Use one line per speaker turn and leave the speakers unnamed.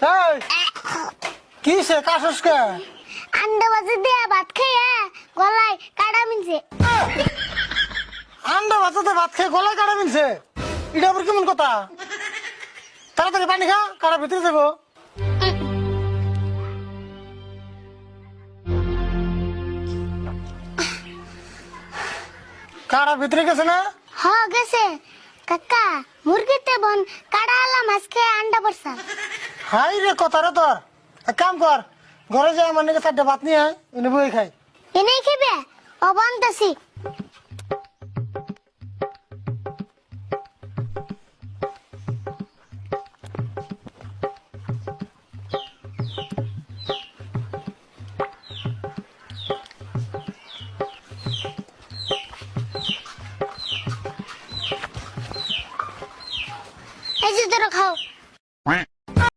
এই কি সে কাশস কে?
আন্ডা বাজে দিয়ে ভাত খাইয়া গলায় কাটা মিনছে।
আন্ডা ভাততে ভাত খেয়ে গলায় কাটা মিলছে, এটা আবার কেমন কথা? তাড়াতাড়ি পানি খা, কাটা ভিতরে যাবো। কাটা ভিতরে গেছে না?
হ গেছে কাকা, মুরগিতে বন কাটা আলা মাছ খেয়ে আন্ডা পড়ছা।
হাই রে কথা রে তোর। এক কাম কর, ঘরে যাই আমার নাকি 4টা ভাত নিয়ে আয়, এনে বই খাই।
এনেই খেবে অবন্তছি।